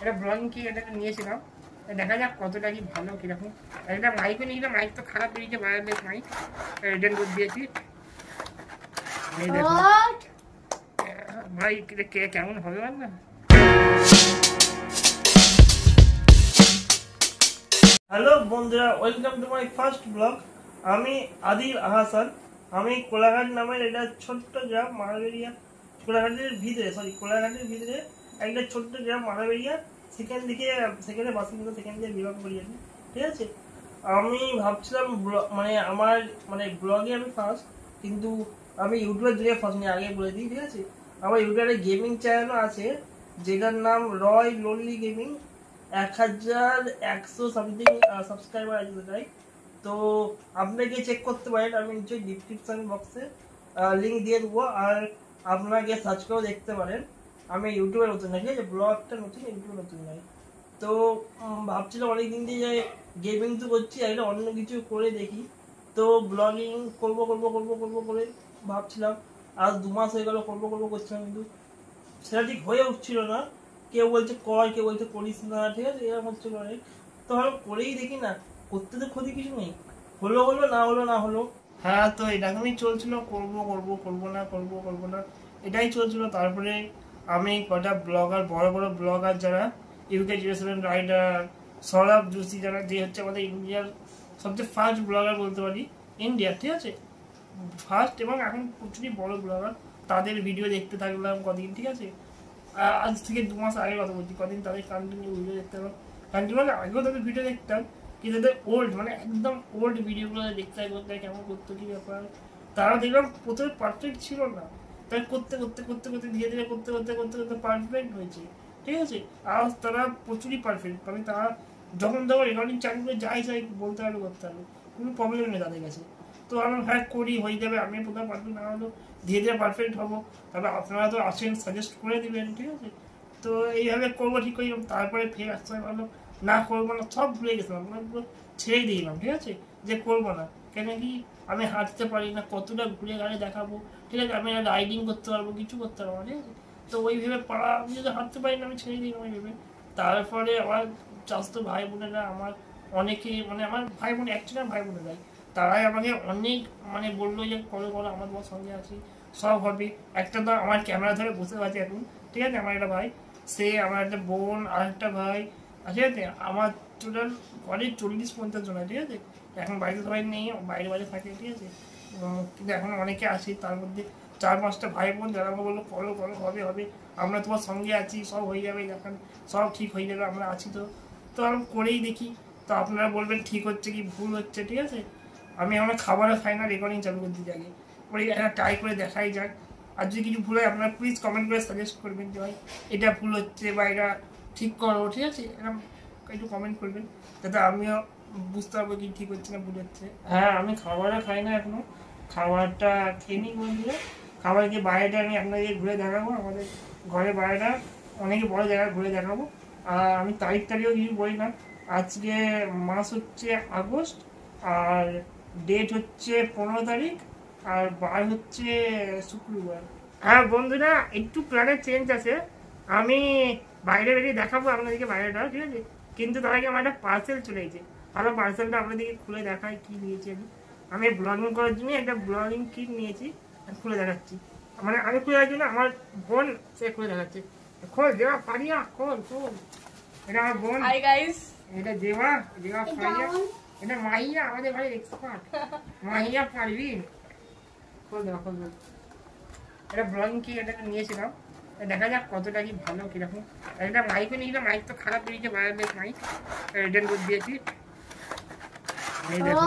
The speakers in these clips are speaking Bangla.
এটা ব্লগিং কি এটা নিয়েছিলাম, দেখা যাক কতটা কি ভালো কিরকম। একটা মাইকও নিয়েছিলাম, মাইক তো খারাপ বেরিয়েছে, ওয়্যারলেস মাইক রিটার্ন করে দিয়েছি। এই দেখো ভাই কেমন হবে না। হ্যালো বন্ধুরা, welcome to my first blog. আমি আদিল আহসান। আমি কোলাঘাট নামের এটা ছোট্ট গ্রাম মারাবেড়িয়া, কোলাঘাটের ভিতরে একটা ছোট্ট গ্রাম মারাবেড়িয়া, সেখানে বাসিন্দা, সেখান থেকে বিলং করি আমি। ঠিক আছে, আমি ভাবছিলাম আমার ব্লগে আমি ফার্স্ট, কিন্তু আমি ইউটিউবের দিকে ফার্স্ট নিয়ে আগে বলে দিই। ঠিক আছে, আমার ইউটিউবে গেমিং চ্যানেলও আছে যেটার নাম রয় লোনলি গেমিং। 1100 সামথিং সাবস্ক্রাইবার আছে তাই। তো আপনাকে চেক করতে পারেন, আমি নিশ্চয়ই ডিসক্রিপশন বক্সে লিঙ্ক দিয়ে দেবো, আর আপনাকে সার্চ করেও দেখতে পারেন। আমি ইউটিউবে নতুন না, ঠিক আছে, ব্লগটা নতুন, ইউটিউবে নতুন নয়। তো ভাবছিলাম অনেকদিন দিয়ে যে গেমিং তো করছি, একটা অন্য কিছু করে দেখি। তো ব্লগিং করবো করে ভাবছিলাম, আজ 2 মাস হয়ে গেল করবো করছিলাম, কিন্তু সেটা ঠিক হয়ে উঠছিল না। কেউ বলছে কর, কেউ বলছে করিস না, ঠিক আছে, এরকম হচ্ছে অনেক। তো ভাবলাম করেই দেখি না, করতে তো ক্ষতি কিছু নেই, হলো না হলো। হ্যাঁ, তো এরকমই চলছিল, করবো না এটাই চলছিল। তারপরে আমি কটা ব্লগার, বড় ব্লগার যারা ইউকে 07 রাইডার, সৌরভ যোশী, যারা যে হচ্ছে আমাদের ইন্ডিয়ার সবচেয়ে ফার্স্ট ব্লগার বলতে পারি ইন্ডিয়ার, ঠিক আছে, ফার্স্ট এবং এখন প্রচুরই বড় ব্লগার, তাদের ভিডিও দেখতে থাকলাম কদিন। ঠিক আছে, আজ থেকে 2 মাস আগে কথা বলছি, কদিন তাদের কন্টিনিউ ভিডিও দেখতে পারলাম। কন্টিনিউ আগেও তাদের ভিডিও দেখতাম, কিন্তু তাদের ওল্ড একদম ওল্ড ভিডিওগুলো দেখতে কেমন করতো, কি ব্যাপার। তারা দেখলাম প্রথমে পারফেক্ট ছিল না, তাই করতে ধীরে ধীরে করতে পারফেক্ট হয়েছে। ঠিক আছে, আজ তারা প্রচুরই পারফেক্ট, তারা যখন রেকর্ডিং চালু করে যাই বলতে পারবে, করতে পারবে, কোনো প্রবলেম নেই তাদের কাছে। তো আমরা করি, হয়ে যাবে, আমি প্রথমে পারফেক্ট না হলেও ধীরে ধীরে পারফেক্ট হবো। তারপর আপনারা তো আসেন, সাজেস্ট করে দিবেন। ঠিক আছে, তো এইভাবে করবো, ঠিক করি। তারপরে ফের আসতে ভাবলাম না, করবো না, সব ভুলে গেছিলাম, ছেড়েই দিলাম। ঠিক আছে, যে করবো না, কেন কি আমি হাঁটতে পারি না, কতটা ঘুরে গাড়ি দেখাবো। ঠিক আছে, আমি রাইডিং করতে পারবো, কিছু করতে পারবো। ঠিক আছে, তো ওই ভেবে আমি যদি হাঁটতে পারি না, আমি ছেড়ে দিলাম ওই ভেবে। তারপরে আমার চাচাতো ভাই বোনেরা, আমার অনেকে, আমার ভাই বোন, অ্যাকচুয়ালি ভাই বোনেরাই, তারাই আমাকে অনেক বললো যে করো আমার তোমার সঙ্গে আছি, সব হবে। একটা তো আমার ক্যামেরা ধরে বসে আছে এখন। ঠিক আছে, আমার একটা ভাই, সে, আমার একটা বোন, আর একটা ভাই, ঠিক আছে, আমার টোটাল ঘরে 40-50 জন। ঠিক আছে, এখন বাড়িতে সবাই নেই, বাইরে থাকে। ঠিক আছে, কিন্তু এখন অনেকে আসি, তার মধ্যে 4-5টা ভাই বোন যারা আমাকে বললো করো হবে, আমরা তোমার সঙ্গে আছি, সব হয়ে যাবে, এখন সব ঠিক হয়ে যাবে, আমরা আছি। তো আমি করেই দেখি। তো আপনারা বলবেন ঠিক হচ্ছে কি ভুল হচ্ছে। ঠিক আছে, আমি আমার খাবারও খাই না, রেকর্ডিং চালু করতে যাই, পরে একটা ট্রাই করে দেখাই যাক। আর যদি কিছু ভুল হয় আপনারা প্লিজ কমেন্ট করে সাজেস্ট করবেন যে ভাই এটা ভুল হচ্ছে বা এটা ঠিক করো। ঠিক আছে, এরকম একটু কমেন্ট করবেন, যাতে আমিও বুঝতে পারবো কি ঠিক হচ্ছে না ভুল হচ্ছে। হ্যাঁ, আমি খাবারও খাই না এখনো, খাবারটা খেয়ে নিই বন্ধুরা। খাবার যে বাইরেটা আমি আপনাদের ঘুরে দেখাবো, আমাদের ঘরের বাইরেটা অনেকে বড় জায়গা ঘুরে দেখাবো। আর আমি তারিখও কিছু বলি না, আজকে মাস হচ্ছে আগস্ট, আর ডেট হচ্ছে 15 তারিখ, আর বার হচ্ছে শুক্রবার। হ্যাঁ বন্ধুরা, একটু প্ল্যানের চেঞ্জ আছে, আমি বাইরে বেরিয়ে দেখাবো আপনাদেরকে বাইরেটা। ঠিক আছে, কিন্তু তার আগে আমার একটা পার্সেল চলে গেছে, ভালো পার্সেলটা আপনাদেরকে খুলে দেখাই কি নিয়েছি। আমি ব্লগিং করার জন্য একটা ব্লগিং কিট নিয়েছি, খুলে দেখাচ্ছি। আমি খুলে দেখাচ্ছি না, আমার বোন সে খুলে দেখাচ্ছে। খোল দেওয়া পারিয়া, খোল। এটা আমার বোন, এটা দেওয়া পারিয়া, এটা মাহিয়া, আমাদের ভাই এক্সপার্ট মাহিয়া পারবিন। খোল দেওয়া। এটা ব্লগিং কি এটা নিয়েছিলাম, দেখা যাক কতটা কি ভালো কিরকম। একটা মাইকও নিয়েছিলাম, মাইক তো খারাপ বেরিয়েছে, ওয়্যারলেস মাইক রিটার্ন করে দিয়েছি। এই দেখো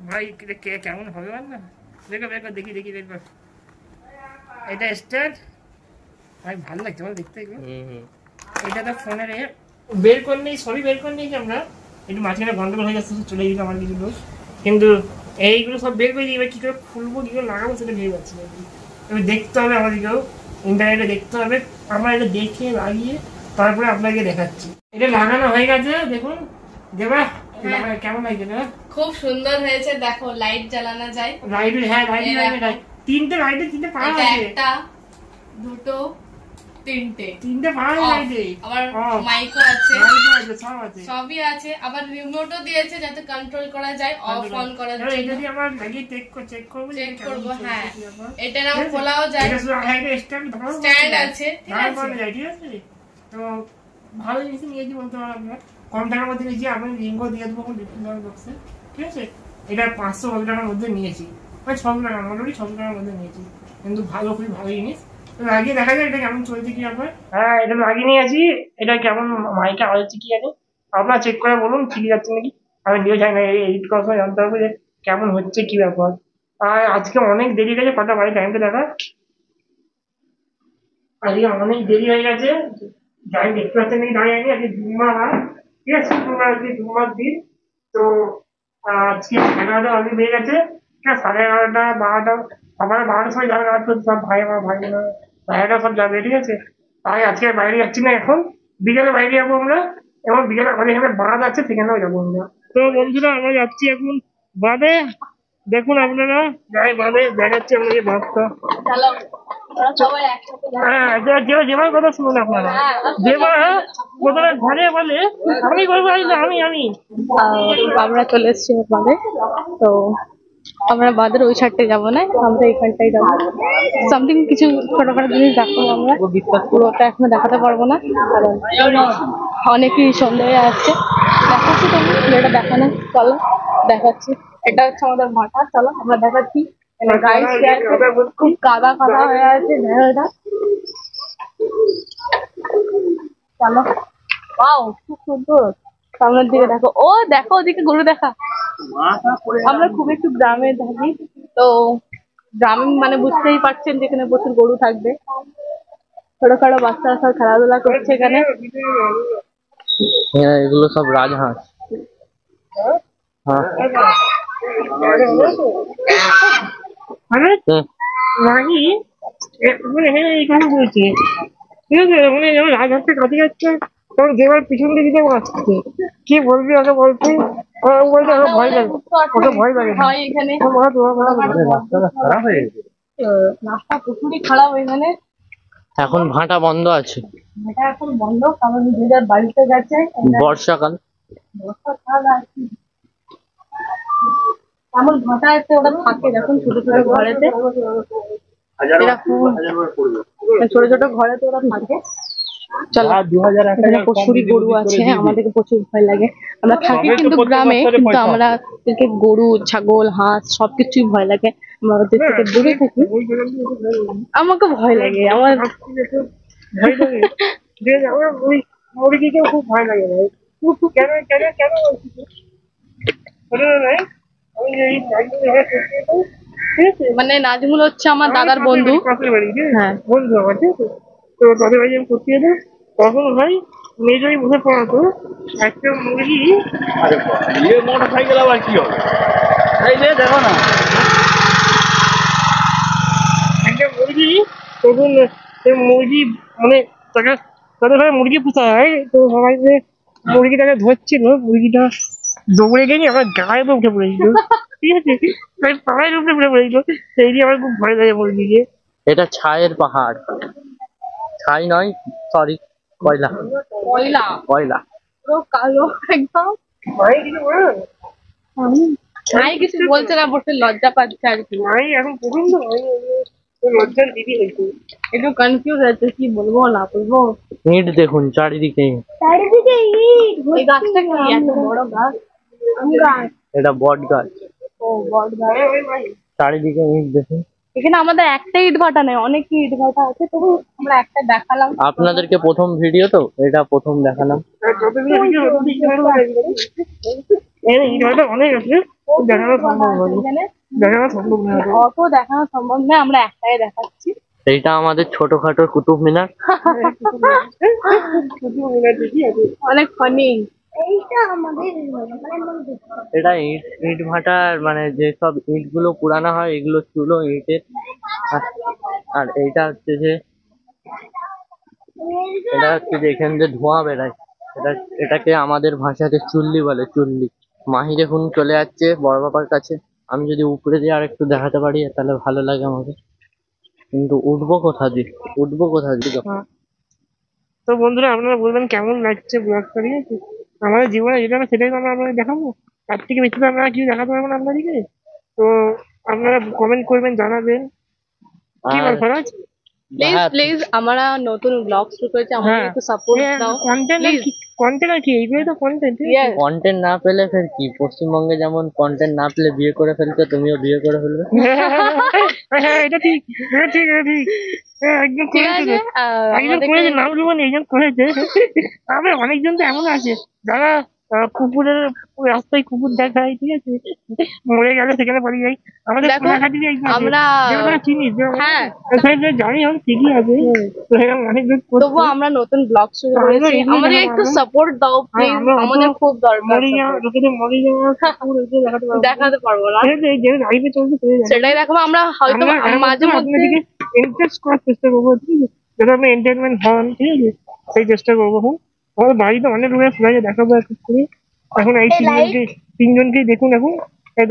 ভাই কেমন হবে না, দেখো বের কর, দেখি বের কর। এটা স্ট্যান্ড ভাই, ভালো লাগছে বল দেখতে এগুলো। এটা তো ফোনের বের করে নেই, সবই বের করে নিয়েছি আমরা, একটু মাঝখানে গন্ডগোল হয়ে যাচ্ছে, চলে গেছে আমার কিছু দোষ, কিন্তু এইগুলো সব বের করে দিই। এবার কী করে খুলবো, কী করে লাগাবো সেটা ভেবে পাচ্ছি না। এবার দেখতে হবে আমাদেরকেও, ইন্টারনেটে দেখতে হবে, আমরা এটা দেখে লাগিয়ে তারপরে আপনাকে দেখাচ্ছি। এটা লাগানো হয়ে গেছে, দেখুন দেবা কেমন লাগছে না? খুব সুন্দর হয়েছে, দেখো লাইট জ্বালানো যায়। লাইট, হ্যাঁ লাইট, 3টে লাইটের 3টে পাওয়া আছে, একটা দুটো তিনটে ভালো Off. লাগে আবার Off. মাইকও আছে, সব আছে সবই আছে, আবার রিমোটও দিয়েছে যাতে কন্ট্রোল করা যায় অফ অন করার এবার জন্য। এটা দিয়ে আমরা লাগিয়ে চেক করবো যে চেক কেমন করব, চলছে হ্যাঁ কি ব্যাপার। এটা নাও ঠিক আছে? খোলাও যায়, এটা শুধু আগে স্ট্যান্ড ধরো স্ট্যান্ড আছে, ঠিক ধার আছে। করা যায়, ঠিক আছে। তো ভালো জিনিস নিয়েছি বলতে পারো আপনার, কম টাকার মধ্যে নিয়েছি। আমি লিঙ্কও দিয়ে দেবো ডিসক্রিপশন বক্সে, ঠিক আছে। এটা 500 টাকার মধ্যে নিয়েছি, মানে 600 টাকা, মোটামুটি 600 টাকার মধ্যে নিয়েছি, কিন্তু ভালো, খুবই ভালো জিনিস। তো লাগিয়ে দেখা যায় এটা কেমন চলছে কি ব্যাপার। হ্যাঁ, এটা লাগিয়ে নিয়েছি, এটা কেমন মাইকে আওয়াজ হচ্ছে কি জানি, আপনারা চেক করে বলুন ঠিক যাচ্ছে নাকি। আমি নিয়ে যাই না, এডিট করার সময় জানতে হবে যে কেমন হচ্ছে কি ব্যাপার। আর আজকে অনেক দেরি গেছে, কটা বাজে টাইমটা দেখা, আজকে অনেক দেরি হয়ে গেছে। যাই দেখতে পাচ্ছেন নাকি দাঁড়িয়ে আছি, আজকে জুম্মার রাত, ঠিক আছে, শুক্রবার আজকে জুম্মার দিন। তো আজকে 11টা অলরেডি বেজে গেছে, ঠিক আছে। 11:30 12টা, আমার 12টার সময় যাবে রাত, সব ভাই, আমার ভাই বোনেরা ভাইয়েরা সব যাবে, ঠিক আছে। তাই আজকে বাইরে যাচ্ছি না এখন, বিকেলে বাইরে যাবো আমরা, এবং বিকেলে আমাদের এখানে বাঁধ আছে, সেখানেও যাবো আমরা। তো বন্ধুরা আমরা যাচ্ছি এখন বাঁধে, দেখুন আপনারা, যাই বাঁধে দেখাচ্ছি আপনাদের বাঁধটা। চলো ওরা সবাই একসাথে যাবে। হ্যাঁ, যেবার কথা শুনুন আপনারা, যেবার প্রথমে ঘরে বলে আমি করবো, আমি আমরা চলে এসেছি বাঁধে। তো আমরা বাঁধের ওই সাইডটায় যাবো না, আমরা এখানটাই যাবো। সামথিং কিছু ছোটখাটো জিনিস দেখাবো আমরা, পুরোটা এখনো দেখাতে পারবো না কারণ অনেকই সন্দেহ আছে। দেখাচ্ছি তুমি যেটা দেখানো, চলো দেখাচ্ছি। এটা হচ্ছে আমাদের মাঠা, চলো আমরা দেখাচ্ছি। খুব কাদা কাদা হয়ে আছে জায়গাটা, চলো। ওয়াও, খুব সুন্দর। সামনের দিকে দেখো, ও দেখো ওদিকে গরু দেখা। আমরা খুব একটু গ্রামে থাকি, তো গ্রামে মানে বুঝতেই পারছেন যেখানে প্রচুর গরু থাকবে। ছোটখাটো বাচ্চারা সব খেলাধুলা করছে এখানে। হ্যাঁ, এগুলো সব রাজহাঁস। হ্যাঁ, হুম। নাকি এখানে এই কথা বলছে, ঠিক আছে। মানে যেমন রাজহাঁসটা কাছে যাচ্ছে, তখন যেবার পিছন দিকে যেমন আসছে, কি বলবি ওকে বলতে, বলতে ওকে ভয় লাগে, ওকে ভয় লাগে না। হয় এখানে রাস্তাটা খারাপ হয়ে গেছে। রাস্তা প্রচুরই খারাপ এখানে। এখন ভাটা বন্ধ আছে, এটা এখন বন্ধ কারণ যে যার বাড়িতে গেছে। বর্ষাকাল। বর্ষাকাল আর কি এমন ভাটা আছে, ওরা থাকে যখন ছোট ছোট ঘরেতে, এরকম ছোট ছোট ঘরেতে ওরা থাকে। চলো, এখানে প্রচুরই গরু আছে, আমাদেরকে প্রচুর ভয় লাগে। আমরা থাকি কিন্তু গ্রামে, কিন্তু আমাদেরকে গরু ছাগল হাঁস সবকিছুই ভয় লাগে। আমরা ওদের থেকে দূরে থাকি, আমাকে ভয় লাগে। আমার ভয় লাগে, যে আমার ওই মুরগিকেও খুব ভয় লাগে ভাই। কেন কেন কেন বলছিস শোনো না ভাই, আমি এই একদম এখানে সত্যি তো, ঠিক আছে। মানে নাজমুল হচ্ছে আমার দাদার বন্ধু। পাশের বাড়ি, ঠিক আছে? হ্যাঁ। বন্ধু আমার, ঠিক আছে। তো তাদের বাড়ি আমি করতে যেতাম, তখন ভাই মেজোই বসে পড়াতো একটা মুরগি। মোটর সাইকেল আবার কি হবে, এই যে দেখো না। একটা মুরগি, তখন সেই মুরগি মানে তাদের ঘরে মুরগি পোষা হয়, তো সবাই যে মুরগিটাকে ধরছিল, মুরগিটা দৌড়ে গিয়ে আমার গায়ে উঠে পড়েছিল, ঠিক আছে। তাই পায়ের উপরে উঠে পড়েছিল, সেই দিয়ে আমার খুব ভয় লাগে মুরগিকে। এটা ছায়ের পাহাড়, ছাই নয়, সরি, কয়লা, কয়লা কয়লা। পুরো কালো একদম। মাই কিছু বলো, নাই কিছু বলছে না, বসে লজ্জা পাচ্ছে আর কি। মাই এখন প্রথম তো মাই লজ্জার দিদি হয়েছে। একটু কনফিউজ আছে, কি বলবো না বলবো। ইট দেখুন চারিদিকে, চারিদিকে ইট। এই গাছটা কি এত বড় গাছ? এটা বট গাছ, ও বট গাছ। চারিদিকে ইট দেখুন। এখানে আমাদের একটা ইট ভাটা নেই, অনেক ইট ভাটা আছে, তবু আমরা একটা দেখালাম। আপনাদেরকে প্রথম ভিডিও তো, এটা প্রথম দেখালাম। যতগুলো ভিডিও ইট ভাটা অনেক আছে, দেখানো সম্ভব নয়, এখানে দেখানো সম্ভব নয়। অত দেখানো সম্ভব নয়, আমরা একটাই দেখাচ্ছি। এইটা আমাদের ছোটখাটো কুতুব মিনার। অনেক ফানি। এটা ইট ইট ভাটার মানে যেসব ইট গুলো পুরানো হয়, এগুলো চুলো ইটের। আর এইটা হচ্ছে যে, এটা হচ্ছে যে এখান দিয়ে ধোঁয়া বেরায়, এটাকে আমাদের ভাষাতে চুল্লি বলে, চুল্লি। মাহি দেখুন চলে যাচ্ছে বড় বাবার কাছে। আমি যদি উপরে দিয়ে আর একটু দেখাতে পারি তাহলে ভালো লাগে আমাকে, কিন্তু উঠবো কোথা দিয়ে, উঠবো কোথা দিয়ে? তো বন্ধুরা আপনারা বলবেন কেমন লাগছে ব্লগটা, ঠিক আছে? আমাদের জীবনে যেটা হবে সেটাই তো আমরা আপনাদের দেখাবো, তার থেকে বেশি তো আমরা কিছু দেখাতে পারবো না আপনাদেরকে। তো আপনারা কমেন্ট করবেন, জানাবেন, কি আর বল ফরাজ? প্লিজ হ্যাঁ, প্লিজ, আমরা নতুন ব্লগ শুরু করেছি, আমাদের হ্যাঁ একটু সাপোর্ট দাও প্লিজ। কন্টেন্ট আর কি, এইগুলোই তো কন্টেন্ট। Yes. কন্টেন্ট না পেলে ফের কি, পশ্চিমবঙ্গে যেমন কন্টেন্ট না পেলে বিয়ে করে ফেলতে, তুমিও বিয়ে করে ফেলবে। হ্যাঁ এটা ঠিক, এটা ঠিক, এটা ঠিক। হ্যাঁ একজন ঠিক করেছে আছে, তো। একজন করেছে, নাম লিবো না, একজন করেছে। তবে অনেকজন তো এমন আছে যারা কুকুরের রাস্তায় কুকুর দেখায়, ঠিক আছে, মরে গেলে সেখানে পালিয়ে যায়। আমাদের দেখো, কোলাঘাটিতে একজন আছে, আমরা যেটা তোরা চিনিস, হ্যাঁ জানি আমি ঠিকই আছে। তো এরকম অনেকজন করছে। তবু আমরা নতুন ব্লগ শুরু আমরা করেছি, এগিয়ে আমাদের যাবো, একটু আমরা- সাপোর্ট দাও প্লিজ, আমরা আমাদের খুব দরকার মরিয়া support। লোকেদের মরিয়া কুকুর এগুলো দেখাতে পারবো না। দেখাতে পারবো না, ঠিক আছে, যে লাইভে চলছে সেটাই দেখাবো। সেটাই দেখাবো। আমরা হয়তো আমরা এর মাঝে মধ্যে আপনাদেরকে ইন্টারেস্ট করার চেষ্টা করবো, ঠিক আছে, যাতে আপনি এন্টারটেনমেন্ট হন, ঠিক আছে, সেই চেষ্টা করবো। হ্যাঁ, আমাদের বাড়িতে অনেক লোকের সবাইকে দেখাবো এক এক করে। এখন এই তিনজনকেই দেখুন এখন। এই